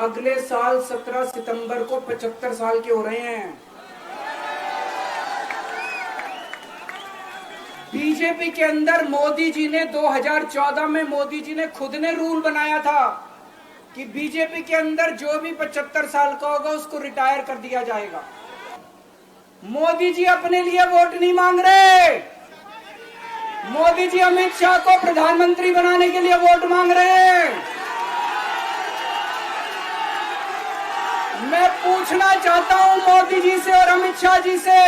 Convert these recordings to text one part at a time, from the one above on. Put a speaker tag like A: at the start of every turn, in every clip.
A: अगले साल 17 सितंबर को 75 साल के हो रहे हैं। बीजेपी के अंदर मोदी जी ने 2014 में मोदी जी ने खुद ने रूल बनाया था कि बीजेपी के अंदर जो भी 75 साल का होगा उसको रिटायर कर दिया जाएगा। मोदी जी अपने लिए वोट नहीं मांग रहे, मोदी जी अमित शाह को प्रधानमंत्री बनाने के लिए वोट मांग रहे हैं। मैं पूछना चाहता हूं मोदी जी से और अमित शाह जी से,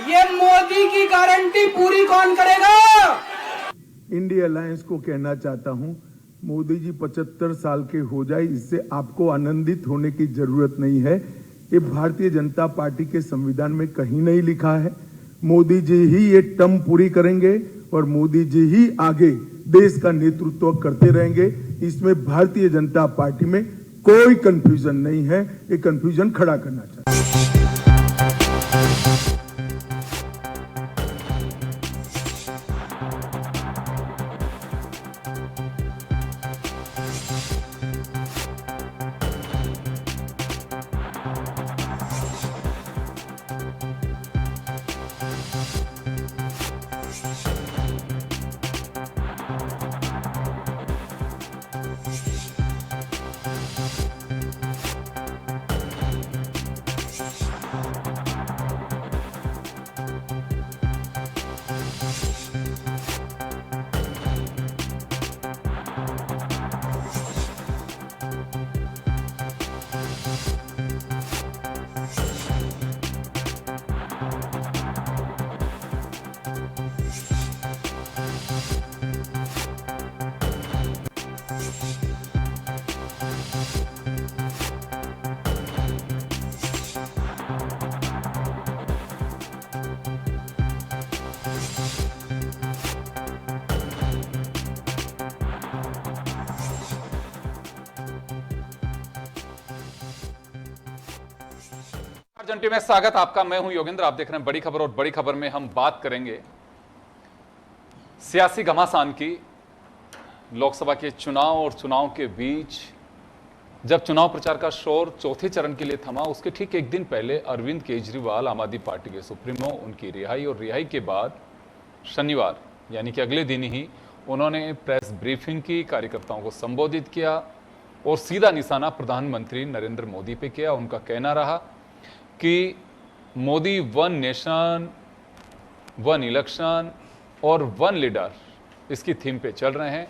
A: ये मोदी की गारंटी पूरी कौन करेगा?
B: इंडिया अलायंस को कहना चाहता हूं, मोदी जी 75 साल के हो जाए, इससे आपको आनंदित होने की जरूरत नहीं है। ये भारतीय जनता पार्टी के संविधान में कहीं नहीं लिखा है। मोदी जी ही ये टर्म पूरी करेंगे और मोदी जी ही आगे देश का नेतृत्व करते रहेंगे। इसमें भारतीय जनता पार्टी में कोई कंफ्यूजन नहीं है। ये कंफ्यूजन खड़ा करना चाहिए।
C: अर्जेंटी में स्वागत आपका। मैं हूं योगेंद्र, आप देख रहे हैं बड़ी खबर। और बड़ी खबर में हम बात करेंगे सियासी घमासान की। लोकसभा के चुनाव और चुनाव के बीच जब चुनाव प्रचार का शोर चौथे चरण के लिए थमा, उसके ठीक एक दिन पहले अरविंद केजरीवाल, आम आदमी पार्टी के सुप्रीमो, उनकी रिहाई और रिहाई के बाद शनिवार यानी कि अगले दिन ही उन्होंने प्रेस ब्रीफिंग की, कार्यकर्ताओं को संबोधित किया और सीधा निशाना प्रधानमंत्री नरेंद्र मोदी पे किया। उनका कहना रहा कि Modi one nation, one election और वन लीडर, इसकी थीम पे चल रहे हैं।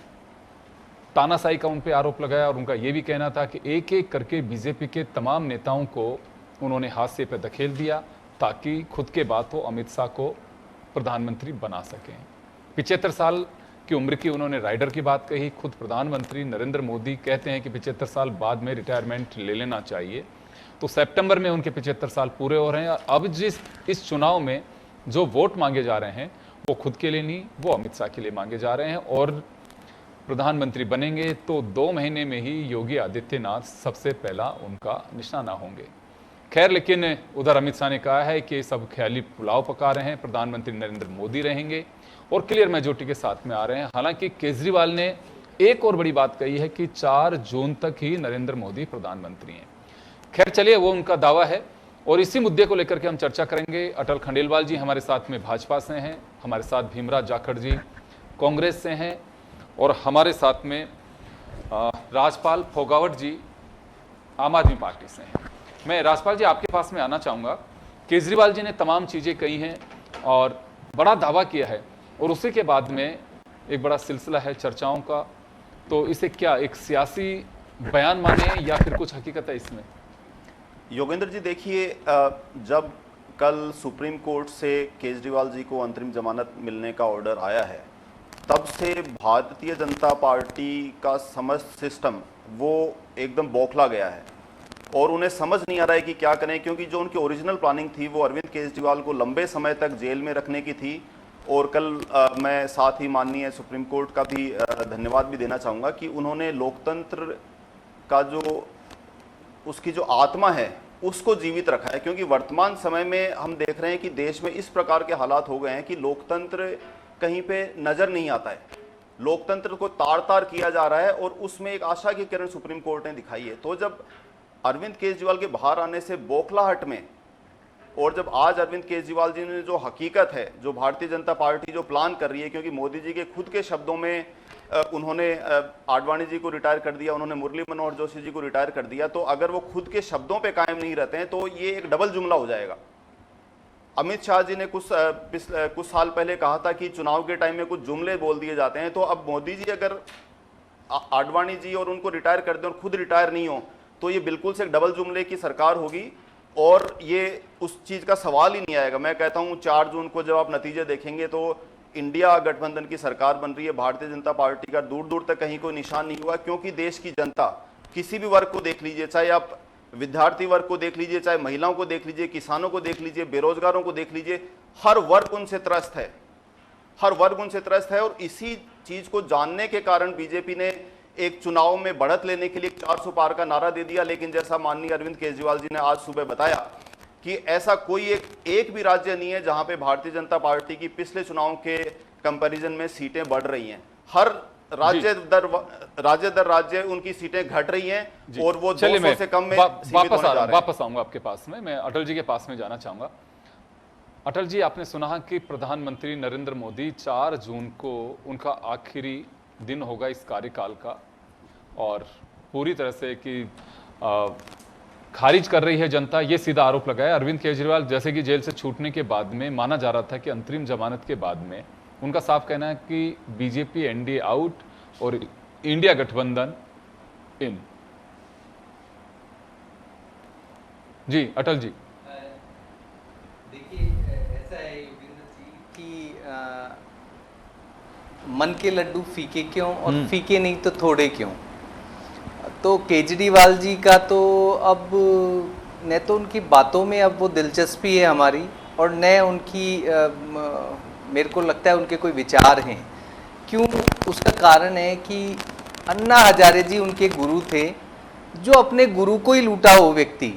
C: तानाशाही का उन पे आरोप लगाया और उनका यह भी कहना था कि एक एक करके बीजेपी के तमाम नेताओं को उन्होंने हादसे पे धकेल दिया ताकि खुद के बाद वो अमित शाह को प्रधानमंत्री बना सकें। 75 साल की उम्र की उन्होंने राइडर की बात कही। खुद प्रधानमंत्री नरेंद्र मोदी कहते हैं कि 75 साल बाद में रिटायरमेंट ले लेना चाहिए। तो सितंबर में उनके 75 साल पूरे हो रहे हैं। अब इस चुनाव में जो वोट मांगे जा रहे हैं वो खुद के लिए नहीं, वो अमित शाह के लिए मांगे जा रहे हैं। और प्रधानमंत्री बनेंगे तो 2 महीने में ही योगी आदित्यनाथ सबसे पहला उनका निशाना होंगे। खैर, लेकिन उधर अमित शाह ने कहा है कि सब ख्याली पुलाव पका रहे हैं, प्रधानमंत्री नरेंद्र मोदी रहेंगे और क्लियर मेजॉरिटी के साथ में आ रहे हैं। हालांकि केजरीवाल ने एक और बड़ी बात कही है कि 4 जून तक ही नरेंद्र मोदी प्रधानमंत्री हैं। खैर चलिए, वो उनका दावा है और इसी मुद्दे को लेकर के हम चर्चा करेंगे। अटल खंडेलवाल जी हमारे साथ में भाजपा से हैं, हमारे साथ भीमराव जाखड़ जी कांग्रेस से हैं और हमारे साथ में राजपाल फोगावट जी आम आदमी पार्टी से हैं। मैं राजपाल जी आपके पास में आना चाहूँगा। केजरीवाल जी ने तमाम चीज़ें कही हैं और बड़ा दावा किया है और उसी के बाद में एक बड़ा सिलसिला है चर्चाओं का, तो इसे क्या एक सियासी बयान माने या फिर कुछ हकीकत है इसमें?
D: योगेंद्र जी देखिए, जब कल सुप्रीम कोर्ट से केजरीवाल जी को अंतरिम जमानत मिलने का ऑर्डर आया है, तब से भारतीय जनता पार्टी का समस्त सिस्टम वो एकदम बौखला गया है और उन्हें समझ नहीं आ रहा है कि क्या करें, क्योंकि जो उनकी ओरिजिनल प्लानिंग थी वो अरविंद केजरीवाल को लंबे समय तक जेल में रखने की थी। और कल मैं साथ ही माननीय सुप्रीम कोर्ट का भी धन्यवाद भी देना चाहूँगा कि उन्होंने लोकतंत्र का जो उसकी जो आत्मा है उसको जीवित रखा है। क्योंकि वर्तमान समय में हम देख रहे हैं कि देश में इस प्रकार के हालात हो गए हैं कि लोकतंत्र कहीं पे नज़र नहीं आता है लोकतंत्र को तार तार किया जा रहा है और उसमें एक आशा की किरण सुप्रीम कोर्ट ने दिखाई है। तो जब अरविंद केजरीवाल के बाहर आने से बौखलाहट में, और जब आज अरविंद केजरीवाल जी ने जो हकीकत है, जो भारतीय जनता पार्टी जो प्लान कर रही है, क्योंकि मोदी जी के खुद के शब्दों में उन्होंने आडवाणी जी को रिटायर कर दिया, उन्होंने मुरली मनोहर जोशी जी को रिटायर कर दिया, तो अगर वो खुद के शब्दों पे कायम नहीं रहते हैं तो ये एक डबल जुमला हो जाएगा। अमित शाह जी ने कुछ साल पहले कहा था कि चुनाव के टाइम में कुछ जुमले बोल दिए जाते हैं, तो अब मोदी जी अगर आडवाणी जी और उनको रिटायर कर दें और खुद रिटायर नहीं हो तो ये बिल्कुल से एक डबल जुमले की सरकार होगी और ये उस चीज का सवाल ही नहीं आएगा। मैं कहता हूं 4 जून को जब आप नतीजे देखेंगे तो इंडिया गठबंधन की सरकार बन रही है, भारतीय जनता पार्टी का दूर दूर तक कहीं कोई निशान नहीं हुआ, क्योंकि देश की जनता किसी भी वर्ग को देख लीजिए, चाहे आप विद्यार्थी वर्ग को देख लीजिए, चाहे महिलाओं को देख लीजिए, किसानों को देख लीजिए, बेरोजगारों को देख लीजिए, हर वर्ग उनसे त्रस्त है, हर वर्ग उनसे त्रस्त है। और इसी चीज को जानने के कारण बीजेपी ने एक चुनाव में बढ़त लेने के लिए 400 पार का नारा दे दिया। लेकिन जैसा माननीय अरविंद केजरीवाल जी ने आज सुबह बताया कि ऐसा कोई एक भी राज्य नहीं है जहां पे भारतीय जनता पार्टी की पिछले चुनाव के कंपैरिजन में सीटें बढ़ रही हैं। हर राज्य दर राज्य उनकी सीटें घट रही हैं और वो 200 से कम में सीमित होने जा रहे हैं।
C: वापस आऊंगा आपके पास में, मैं अटल जी के पास में जाना चाहूंगा। अटल जी, आपने सुना कि प्रधानमंत्री नरेंद्र मोदी 4 जून को उनका आखिरी दिन होगा इस कार्यकाल का, और पूरी तरह से कि खारिज कर रही है जनता, ये सीधा आरोप लगाया। अरविंद केजरीवाल जैसे कि जेल से छूटने के बाद में माना जा रहा था कि अंतरिम जमानत के बाद में उनका साफ कहना है कि बीजेपी एनडीए आउट और इंडिया गठबंधन इन। जी अटल जी।
E: देखिए, ऐसा है योगेंद्र जी कि मन के लड्डू फीके क्यों और फीके नहीं तो थोड़े क्यों। तो केजरीवाल जी का तो अब न तो उनकी बातों में अब वो दिलचस्पी है हमारी, और न उनकी मेरे को लगता है उनके कोई विचार हैं। क्यों? उसका कारण है कि अन्ना हजारे जी उनके गुरु थे, जो अपने गुरु को ही लूटा हो व्यक्ति,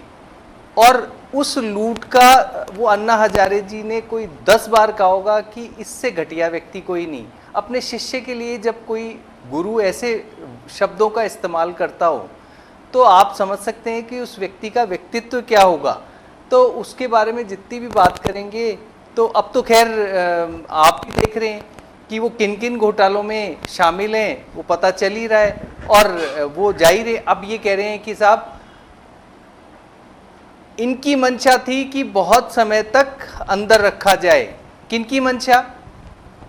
E: और उस लूट का वो अन्ना हजारे जी ने कोई 10 बार कहा होगा कि इससे घटिया व्यक्ति कोई नहीं। अपने शिष्य के लिए जब कोई गुरु ऐसे शब्दों का इस्तेमाल करता हो तो आप समझ सकते हैं कि उस व्यक्ति का व्यक्तित्व क्या होगा। तो उसके बारे में जितनी भी बात करेंगे, तो अब तो खैर आप भी देख रहे हैं कि वो किन किन घोटालों में शामिल हैं, वो पता चल ही रहा है। और वो जाहिर है अब ये कह रहे हैं कि साहब इनकी मंशा थी कि बहुत समय तक अंदर रखा जाए। किनकी मंशा?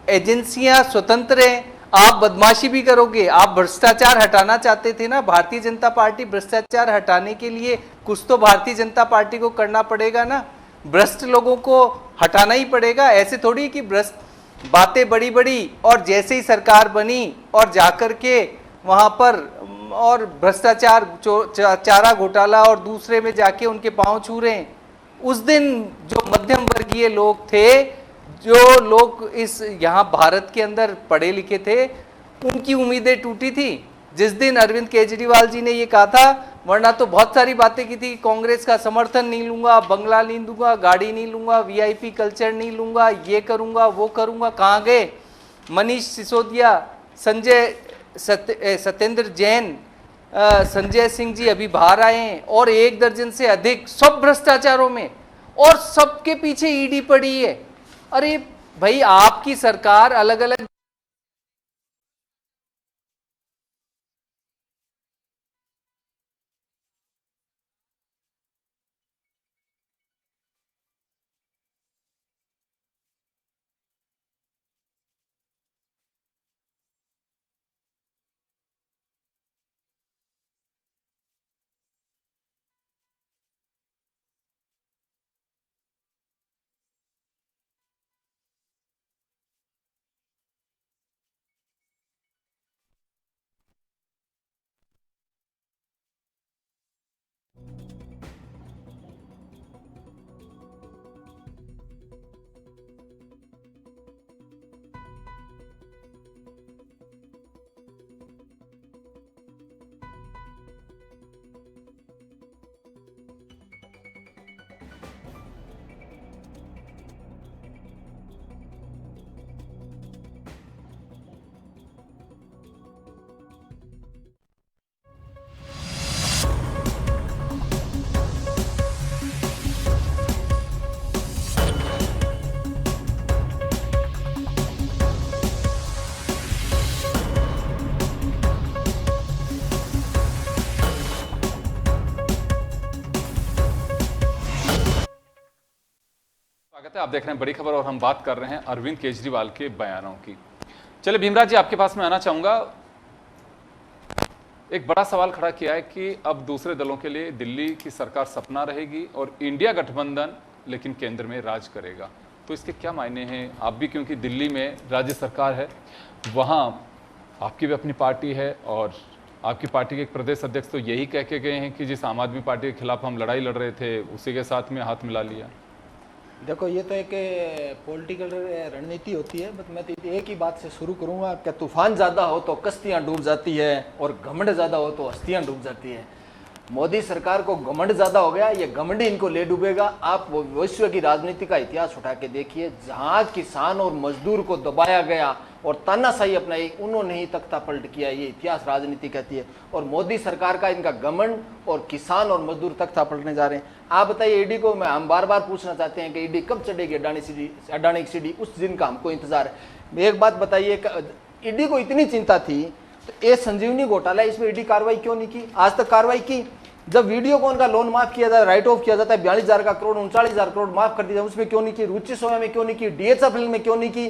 E: एजेंसियां स्वतंत्र हैं, आप बदमाशी भी करोगे, आप भ्रष्टाचार हटाना चाहते थे ना। भारतीय जनता पार्टी भ्रष्टाचार हटाने के लिए कुछ तो भारतीय जनता पार्टी को करना पड़ेगा ना, भ्रष्ट लोगों को हटाना ही पड़ेगा। ऐसे थोड़ी कि भ्रष्ट बातें बड़ी बड़ी और जैसे ही सरकार बनी और जाकर के वहां पर और भ्रष्टाचार चारा घोटाला और दूसरे में जाके उनके पांव छू रहे हैं। उस दिन जो मध्यम वर्गीय लोग थे, जो लोग इस यहाँ भारत के अंदर पढ़े लिखे थे, उनकी उम्मीदें टूटी थी जिस दिन अरविंद केजरीवाल जी ने ये कहा था। वरना तो बहुत सारी बातें की थी, कांग्रेस का समर्थन नहीं लूंगा, बंगला नहीं दूंगा, गाड़ी नहीं लूंगा, वीआईपी कल्चर नहीं लूंगा, ये करूंगा वो करूंगा। कहाँ गए? मनीष सिसोदिया, सत्येंद्र जैन, संजय सिंह जी अभी बाहर आए हैं, और 1 दर्जन से अधिक, सब भ्रष्टाचारों में, और सबके पीछे ईडी पड़ी है। अरे भाई, आपकी सरकार अलग अलग
C: आप देख रहे हैं बड़ी खबर और हम बात कर रहे हैं अरविंद केजरीवाल के बयानों की। चलिए भीमराज जी, आपके पास में आना चाहूंगा। एक बड़ा सवाल खड़ा किया है कि अब दूसरे दलों के लिए दिल्ली की सरकार सपना रहेगी और इंडिया गठबंधन लेकिन केंद्र में राज करेगा, तो इसके क्या मायने हैं? आप भी, क्योंकि दिल्ली में राज्य सरकार है, वहां आपकी भी अपनी पार्टी है और आपकी पार्टी के एक प्रदेश अध्यक्ष तो यही कह के गए हैं कि जिस आम आदमी पार्टी के खिलाफ हम लड़ाई लड़ रहे थे उसी के साथ में हाथ मिला लिया।
F: देखो, ये तो एक पॉलिटिकल रणनीति होती है। बट मैं तो एक ही बात से शुरू करूंगा कि तूफान ज़्यादा हो तो कश्तियां डूब जाती है और घमंड ज़्यादा हो तो हस्तियां डूब जाती है। मोदी सरकार को घमंड ज़्यादा हो गया, ये घमंड इनको ले डूबेगा। आप विश्व की राजनीति का इतिहास उठा के देखिए, जहाँ किसान और मजदूर को दबाया गया और तानाशाही अपनाई, उन्होंने ही तख्ता पलट किया, ये इतिहास राजनीति कहती है। और मोदी सरकार का इनका घमंड और किसान और मजदूर तख्ता पलटने जा रहे हैं। आप बताइए, ईडी को हम बार बार पूछना चाहते हैं कि ईडी कब चढ़ेगी अडानी की सीढ़ी, उस दिन का हमको इंतजार है। एक बात बताइए, ईडी को इतनी चिंता थी तो ये संजीवनी घोटाला, इसमें ईडी कार्रवाई क्यों नहीं की? आज तक कार्रवाई की? जब वीडियोकॉन का लोन माफ किया जाता है, राइट ऑफ किया जाता है, 42,000 का करोड़ 39,000 करोड़ माफ कर दिया, उसमें क्यों नहीं की? रुचि सोया में क्यों नहीं की? डीएचएफएल में क्यों नहीं की?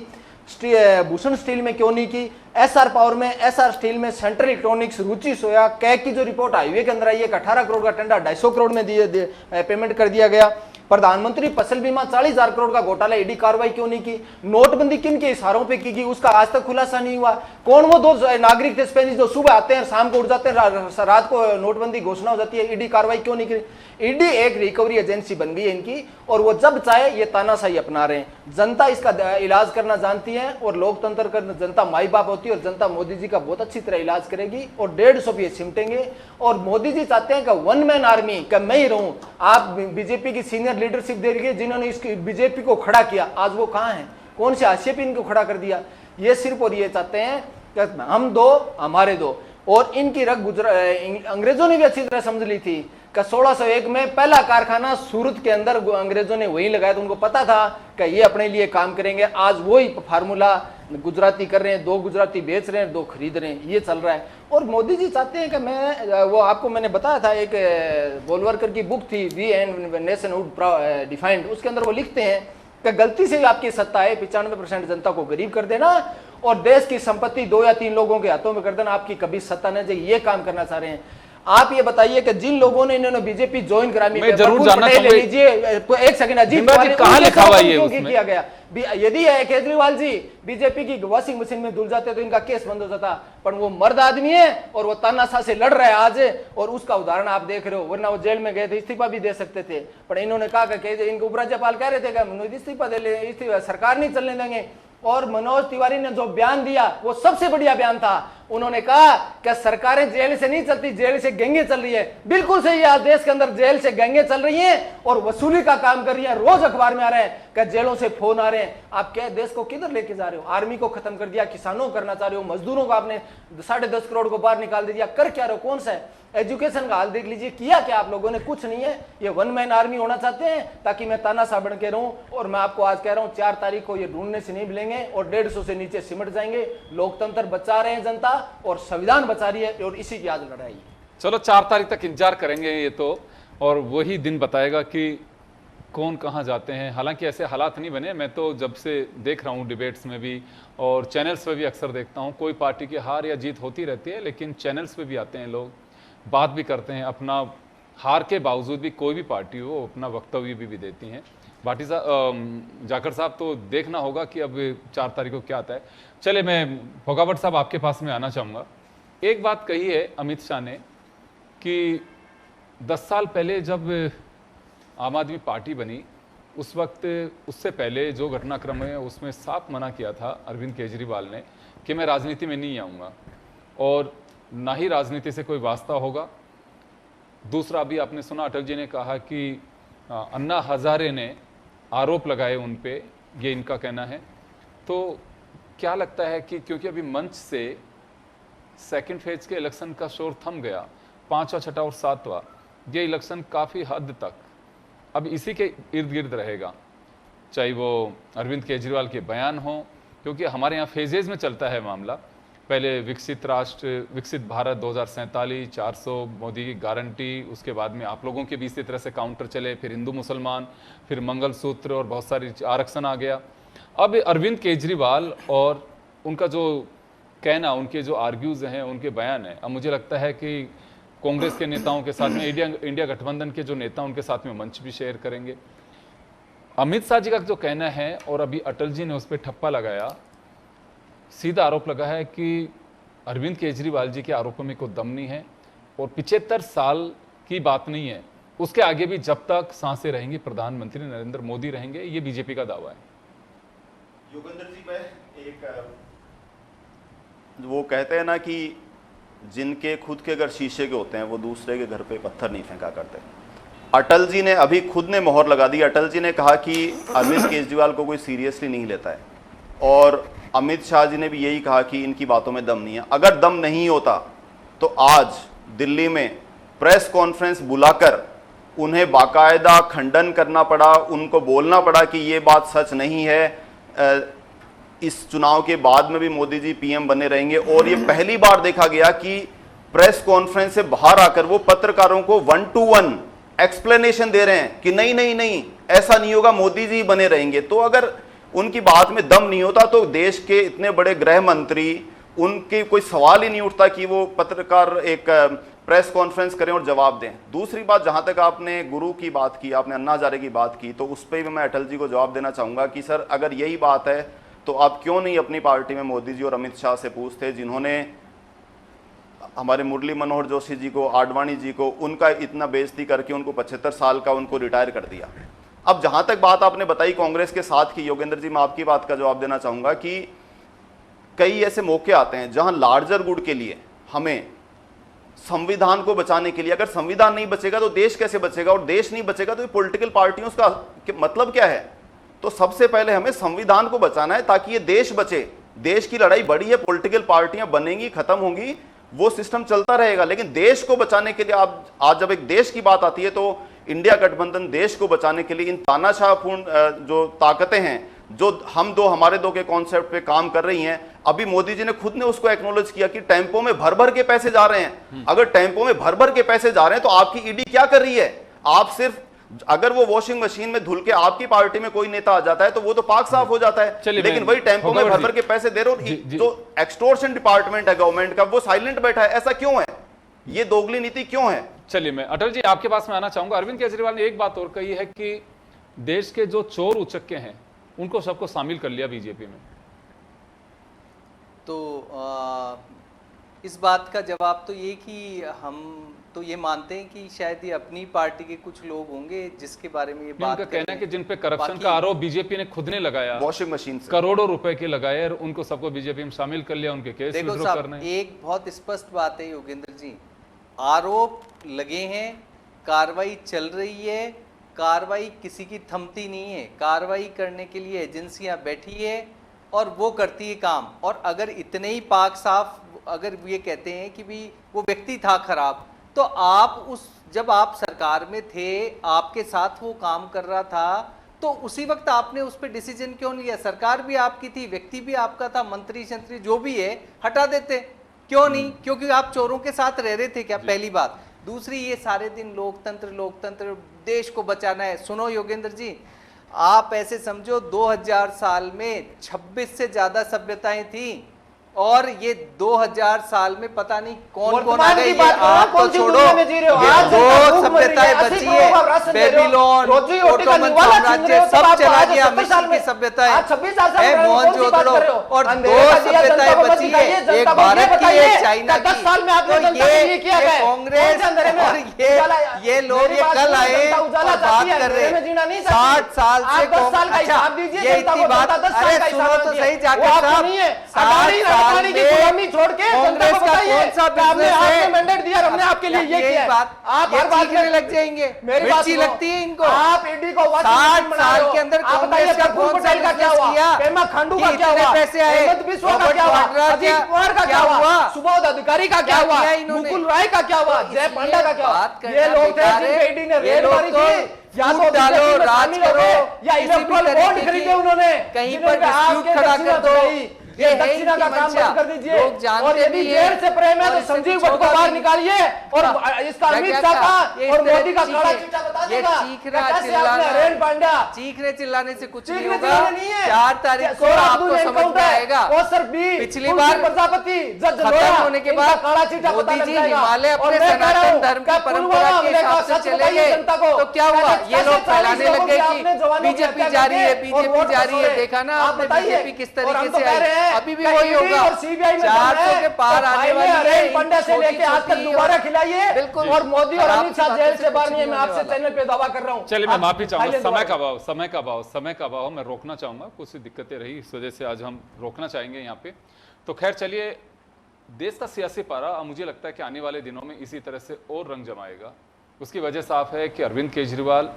F: भूषण स्टील में क्यों नहीं की? एसआर पावर में, एसआर स्टील में, सेंट्रल इलेक्ट्रॉनिक्स, रुचि सोया, कैग की जो रिपोर्ट हाईवे के अंदर आई है, 18 करोड़ का टेंडर 250 करोड़ में पेमेंट कर दिया गया। प्रधानमंत्री फसल बीमा 40,000 करोड़ का घोटाला, ईडी कार्रवाई क्यों नहीं की? नोटबंदी किन के इशारों पे की गई, उसका आज तक खुलासा नहीं हुआ। कौन वो दो नागरिक थे स्पेनिश जो सुबह आते हैं शाम को उठ जाते हैं, रात को नोटबंदी घोषणा हो जाती है, ईडी कार्रवाई क्यों नहीं की? ईडी एक रिकवरी एजेंसी बन गई है इनकी, और वो जब चाहे ये तानाशाही अपना रहे हैं। जनता इसका इलाज करना जानती है और लोकतंत्र का जनता माई बाप होती है और जनता मोदी जी का बहुत अच्छी तरह इलाज करेगी और 150 भी सिमटेंगे। और मोदी जी चाहते हैं कि वन मैन आर्मी का मैं ही रहूं। आप बीजेपी की सीनियर लीडरशिप दे रही है, जिन्होंने इसकी बीजेपी को खड़ा किया, आज वो कहां है? कौन से हाशिए पे इनको खड़ा कर दिया? ये सिर्फ और ये चाहते हैं कि हम दो हमारे दो, और इनकी रग अंग्रेजों ने भी अच्छी तरह समझ ली थी कि 1601 में पहला कारखाना सूरत के अंदर अंग्रेजों ने वहीं लगाया, तो उनको पता था कि ये अपने लिए काम करेंगे। आज वही फार्मूला गुजराती कर रहे हैं, 2 गुजराती बेच रहे हैं, 2 खरीद रहे हैं, ये चल रहा है। और मोदी जी चाहते हैं कि मैं, वो आपको मैंने बताया था, एक गोलवरकर की बुक थी, we and nationhood defined, उसके अंदर वो लिखते हैं कि गलती से आपकी सत्ता है 95% जनता को गरीब कर देना और देश की संपत्ति 2 या 3 लोगों के हाथों में कर देना, आपकी कभी सत्ता नहीं जाएगी। ये काम करना चाह रहे हैं आप। ये बताइए कि जिन लोगों ने इन्होंने बीजेपी ज्वाइन करा,
C: मैं जरूर जानना चाहूंगा,
F: लीजिए एक सेकंड, अजीत
C: कहां लिखा हुआ है
F: किया गया? यदि केजरीवाल जी बीजेपी की वॉशिंग मशीन में धुल जाते तो इनका केस बंद हो जाता, पर वो मर्द आदमी है और वो तानाशाह से लड़ रहा है आज, और उसका उदाहरण आप देख रहे हो। वरना वो जेल में गए थे, इस्तीफा भी दे सकते थे, पर इन्होंने कहा कि इनको उपराज्यपाल कह रहे थे कि इस्तीफा दे ले, इस्तीफा सरकार नहीं चलने देंगे। और मनोज तिवारी ने जो बयान दिया वो सबसे बढ़िया बयान था। उन्होंने कहा कि सरकारें जेल से नहीं चलती, जेल से गैंगे चल रही है। बिल्कुल सही है, आज देश के अंदर जेल से गैंगे चल रही हैं और वसूली का काम कर रही है। रोज अखबार में आ रहे हैं कि जेलों से फोन आ रहे हैं। आप क्या देश को किधर लेके जा रहे हो? आर्मी को खत्म कर दिया, किसानों को करना चाह रहे हो, मजदूरों को आपने 10.5 करोड़ को बाहर निकाल दिया। कर क्या रहे हो? कौन सा है? एजुकेशन का हाल देख लीजिए, किया क्या आप लोगों ने? कुछ नहीं है। ये वन मैन आर्मी होना चाहते हैं ताकि मैं तानाशाह बन के रहूं, और मैं आपको आज कह रहा हूं 4 तारीख को ये ढूंढने से नहीं मिलेंगे और 150 से नीचे सिमट जाएंगे। लोकतंत्र बचा रहे हैं जनता और संविधान बचा रही है, और इसी की आज लड़ाई।
C: चलो 4 तारीख तक इंतजार करेंगे ये तो, और वही दिन बताएगा कि कौन कहाँ जाते हैं। हालांकि ऐसे हालात नहीं बने। मैं तो जब से देख रहा हूँ डिबेट्स में भी और चैनल्स पे भी अक्सर देखता हूँ, कोई पार्टी की हार या जीत होती रहती है, लेकिन चैनल्स पे भी आते हैं लोग, बात भी करते हैं, अपना हार के बावजूद भी कोई भी पार्टी हो अपना वक्तव्य भी देती हैं। भाटी साहब, जाखड़ साहब, तो देखना होगा कि अब 4 तारीख को क्या आता है। चले, मैं फोगावट साहब आपके पास में आना चाहूँगा। एक बात कही है अमित शाह ने कि 10 साल पहले जब आम आदमी पार्टी बनी, उस वक्त उससे पहले जो घटनाक्रम है उसमें साफ मना किया था अरविंद केजरीवाल ने कि मैं राजनीति में नहीं आऊँगा और ना ही राजनीति से कोई वास्ता होगा। दूसरा, अभी आपने सुना अटल जी ने कहा कि अन्ना हजारे ने आरोप लगाए उन पे, ये इनका कहना है। तो क्या लगता है कि क्योंकि अभी मंच से सेकंड फेज के इलेक्शन का शोर थम गया, 5वां, 6वां और 7वां, ये इलेक्शन काफ़ी हद तक अब इसी के इर्द गिर्द रहेगा, चाहे वो अरविंद केजरीवाल के बयान हो, क्योंकि हमारे यहाँ फेजेज में चलता है मामला। पहले विकसित राष्ट्र, विकसित भारत 2047, 400 मोदी की गारंटी, उसके बाद में आप लोगों के भी इसी तरह से काउंटर चले, फिर हिंदू मुसलमान, फिर मंगलसूत्र और बहुत सारी आरक्षण आ गया। अब अरविंद केजरीवाल और उनका जो कहना, उनके जो आर्ग्यूज हैं, उनके बयान हैं, अब मुझे लगता है कि कांग्रेस के नेताओं के साथ में इंडिया गठबंधन के जो नेता उनके साथ में मंच भी शेयर करेंगे। अमित शाह जी का जो कहना है, और अभी अटल जी ने उस पर ठप्पा लगाया, सीधा आरोप लगा है कि अरविंद केजरीवाल जी के आरोपों में कोई दम नहीं है और 75 साल की बात नहीं है, उसके आगे भी जब तक सांसें रहेंगी प्रधानमंत्री नरेंद्र मोदी रहेंगे, ये बीजेपी का दावा है।
D: योगेंद्र जी, मैं एक वो कहते हैं ना कि जिनके खुद के घर शीशे के होते हैं वो दूसरे के घर पे पत्थर नहीं फेंका करते। अटल जी ने अभी खुद ने मोहर लगा दी। अटल जी ने कहा कि अरविंद केजरीवाल को कोई सीरियसली नहीं लेता है, और अमित शाह जी ने भी यही कहा कि इनकी बातों में दम नहीं है। अगर दम नहीं होता तो आज दिल्ली में प्रेस कॉन्फ्रेंस बुलाकर उन्हें बाकायदा खंडन करना पड़ा, उनको बोलना पड़ा कि ये बात सच नहीं है, इस चुनाव के बाद में भी मोदी जी पीएम बने रहेंगे। और ये पहली बार देखा गया कि प्रेस कॉन्फ्रेंस से बाहर आकर वो पत्रकारों को 1-to-1 एक्सप्लेनेशन दे रहे हैं कि नहीं नहीं नहीं, ऐसा नहीं होगा, मोदी जी बने रहेंगे। तो अगर उनकी बात में दम नहीं होता तो देश के इतने बड़े गृह मंत्री, उनके कोई सवाल ही नहीं उठता कि वो पत्रकार एक प्रेस कॉन्फ्रेंस करें और जवाब दें। दूसरी बात, जहां तक आपने गुरु की बात की, आपने अन्ना हजारे की बात की, तो उस पर भी मैं अटल जी को जवाब देना चाहूंगा कि सर अगर यही बात है तो आप क्यों नहीं अपनी पार्टी में मोदी जी और अमित शाह से पूछते, जिन्होंने हमारे मुरली मनोहर जोशी जी को, आडवाणी जी को, उनका इतना बेइज्जती करके उनको 75 साल का उनको रिटायर कर दिया। अब जहां तक बात आपने बताई कांग्रेस के साथ की, योगेंद्र जी मैं आपकी बात का जवाब देना चाहूंगा कि कई ऐसे मौके आते हैं जहां लार्जर गुड के लिए, हमें संविधान को बचाने के लिए, अगर संविधान नहीं बचेगा तो देश कैसे बचेगा, और देश नहीं बचेगा तो पॉलिटिकल पार्टियों का मतलब क्या है। तो सबसे पहले हमें संविधान को बचाना है ताकि ये देश बचे। देश की लड़ाई बड़ी है, पॉलिटिकल पार्टियां बनेंगी, खत्म होंगी, वो सिस्टम चलता रहेगा, लेकिन देश को बचाने के लिए आप आज जब एक देश की बात आती है तो इंडिया गठबंधन देश को बचाने के लिए इन तानाशाहपूर्ण जो ताकतें हैं, जो हमारे दो के कॉन्सेप्ट पे काम कर रही हैं, अभी मोदी जी ने खुद ने उसको एक्नॉलेज किया कि टेम्पो में भर भर के पैसे जा रहे हैं। अगर टेम्पो में भर भर के पैसे जा रहे हैं तो आपकी ईडी क्या कर रही है? आप सिर्फ, अगर वो वॉशिंग मशीन में धुल के आपकी पार्टी में कोई नेता आ जाता है तो वो तो पाक साफ हो जाता है, लेकिन वही टेम्पो में भर भर के पैसे दे रहे हो। जो एक्सटोर्शन डिपार्टमेंट है गवर्नमेंट का, वो साइलेंट बैठा है। ऐसा क्यों है? ये दोगली नीति क्यों है?
C: चलिए, मैं अटल जी आपके पास में आना चाहूंगा। अरविंद केजरीवाल ने एक बात और कही है कि देश के जो चोर उचक्के हैं उनको सबको शामिल कर लिया बीजेपी में।
E: तो इस बात का जवाब तो ये कि हम तो ये मानते हैं कि शायद ये अपनी पार्टी के कुछ लोग होंगे जिसके बारे में ये बात
C: उनका कहना है कि जिन पे करप्शन का आरोप बीजेपी ने खुद ने लगाया,
D: वॉशिंग मशीन से
C: करोड़ों रुपए के लगाए, और उनको सबको बीजेपी में शामिल कर लिया, उनके केस विड्रॉ करने।
E: एक बहुत स्पष्ट बात है योगेंद्र जी, आरोप लगे हैं, कार्रवाई चल रही है, कार्रवाई किसी की थमती नहीं है, कार्रवाई करने के लिए एजेंसियां बैठी है और वो करती है काम। और अगर इतने ही पाक साफ अगर ये कहते हैं कि भी वो व्यक्ति था खराब, तो आप जब आप सरकार में थे, आपके साथ वो काम कर रहा था, तो उसी वक्त आपने उस पर डिसीजन क्यों लिया? सरकार भी आपकी थी, व्यक्ति भी आपका था, मंत्री शंत्री जो भी है हटा देते, क्यों नहीं? क्योंकि आप चोरों के साथ रह रहे थे क्या? पहली बात। दूसरी, ये सारे दिन लोकतंत्र देश को बचाना है। सुनो योगेंद्र जी, आप ऐसे समझो 2000 साल में 26 से ज्यादा सभ्यताएं थी, और ये 2000 साल में पता नहीं कौन कौन आ गए। आप तो छोड़ो, दो सभ्यताएं बची है, बेबीलोन, ओटोमन साम्राज्य सब चला गया, मिस्र की सभ्यताएं, मोहनजोदड़ो, और दो सभ्यताएं बची है, एक भारत की, एक चाइना की। तो ये कांग्रेस और ये लोग ये कल आए और बात कर रहे हैं 60 साल से। अच्छा, ये इतनी बात, अरे सुनो तो सही जाकर साहब,
F: की गुलामी छोड़ के
C: कांग्रेस का कौन सा बिजनेस है?
F: मैंडेट दिया, हमने आपके लिए ये किया।
E: आप हर बात में लग जाएंगे, मिर्ची लगती है इनको।
F: आप ईडी को
E: 60 साल के अंदर कांग्रेस का कौन सा बिजनेस किया?
F: पेमा खांडू का क्या हुआ?
E: पैसे आए,
F: हेमंत बिस्वा का क्या हुआ? अजीत पवार का क्या हुआ? सुबोध अधिकारी का क्या हुआ? मुकुल राय का क्या हुआ? जय पांडा का क्या हुआ? ये लोग थे जिनके ईडी ने रेड मारी थी। या तो
E: डालो, राज करो,
F: या इलेक्ट्रल बॉन्ड खरीदे उन्होंने,
E: कहीं पर डिस्प्यूट खड़ा कर दो, ये है
F: दक्षिणा का
E: इनकी
F: काम
E: मंशा।
F: बंद कर दीजिए।
E: लोग जानते
F: और यदि
E: भी हैं
F: देर से प्रेम है
E: और
F: तो
E: इससे
F: संजीव
E: कुछ
F: भट्ट को
E: होगा
F: बाहर
E: भी।
F: निकालिए और
E: हाँ,
F: इसका
E: मैं
F: अमित
E: क्या
F: शाह
E: था?
F: का
E: ये
F: और
E: इस तरह
F: मोदी का
E: चीखे-
F: काला चिट्ठा बता
E: ये
F: देगा।
E: चीखना
F: कैसे
E: चिल्लाना
F: आपने हरेन पांड्या
E: चीखने चिल्लाने से कुछ नहीं
F: चीखने
E: होगा।
F: चिल्लाने नहीं है।
E: 4 तारीख को
F: सोहराब
E: आपको
F: अब्दुल
E: समझ में
F: एनकाउंटर,
E: आएगा।
F: कौसर बी,
E: पिछली
F: तुलसी
E: बार
F: प्रजापति, जज
E: खत्म
F: लोया,
E: होने के
F: इनका
E: बाद
F: काला चिट्ठा पता
E: मोदी
F: लग
E: जी
F: जाएगा।
E: हिमालय
F: और
E: अपने
F: मैं कह रहा
E: सनातन
F: हूं,
E: धर्म की
F: क्या
E: परंपरा
F: पुलवामा
E: के
F: हमले का
E: हिसाब से
F: सच
E: चले
F: बताइए
E: गए
F: जनता को।
E: तो क्या हुआ?
F: कैसे
E: ये लोग
F: 40
E: फैलाने
F: लोगों
E: लग
F: की
E: गए
F: आपने जवानों
E: कि
F: की
E: बीजेपी
F: हत्या
E: जा रही है,
F: करके और
E: बीजेपी
F: वोट
E: जा रही है।
F: बटोरे।
E: देखा ना
F: आप
E: आपने
F: बताइए।
E: बीजेपी किस
F: और हम
E: तरीके
F: तो
E: से
F: कह रहे हैं,
E: आई। अभी भी
F: क्या
E: वही
F: ED
E: होगा।
F: और CBI में
E: 400 के पार आने वाली है।
F: हरेन पांड्या से लेके आज तक
E: छोटी-छोटी
F: दोबारा
E: और-
F: खिलाइए।
E: बिल्कुल।
F: और मोदी और
E: खराब
F: अमित शाह
E: बातें
F: जेल
E: से
F: से
E: कुछ
F: बाहर नहीं है।
E: नहीं
F: मैं
E: होने
F: आपसे
E: वाला।
F: चैनल पे दावा कर रहा हूँ।
C: चलिए मैं
F: आप
C: माफी चाहूंगा,
F: फाइलें
C: समय
F: दोबारा
C: का अभाव मैं रोकना चाहूंगा, कुछ दिक्कतें रही इस वजह से आज हम रोकना चाहेंगे यहाँ पे। तो खैर चलिए, देश का सियासी पारा मुझे लगता है कि आने वाले दिनों में इसी तरह से और रंग जमाएगा। उसकी वजह साफ है कि अरविंद केजरीवाल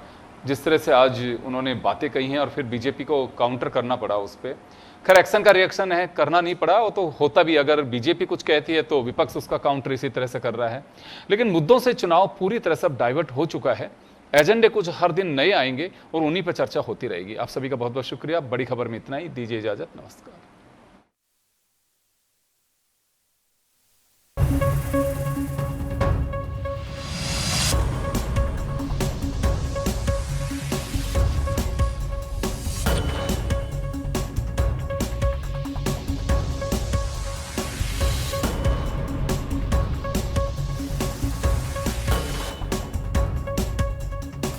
C: जिस तरह से आज उन्होंने बातें कही हैं और फिर बीजेपी को काउंटर करना पड़ा उस पर। खैर एक्शन का रिएक्शन है, करना नहीं पड़ा, वो तो होता भी। अगर बीजेपी कुछ कहती है तो विपक्ष उसका काउंटर इसी तरह से कर रहा है। लेकिन मुद्दों से चुनाव पूरी तरह से डाइवर्ट हो चुका है। एजेंडे कुछ हर दिन नए आएंगे और उन्हीं पर चर्चा होती रहेगी। आप सभी का बहुत बहुत शुक्रिया। बड़ी खबर में इतना ही, दीजिए इजाजत, नमस्कार।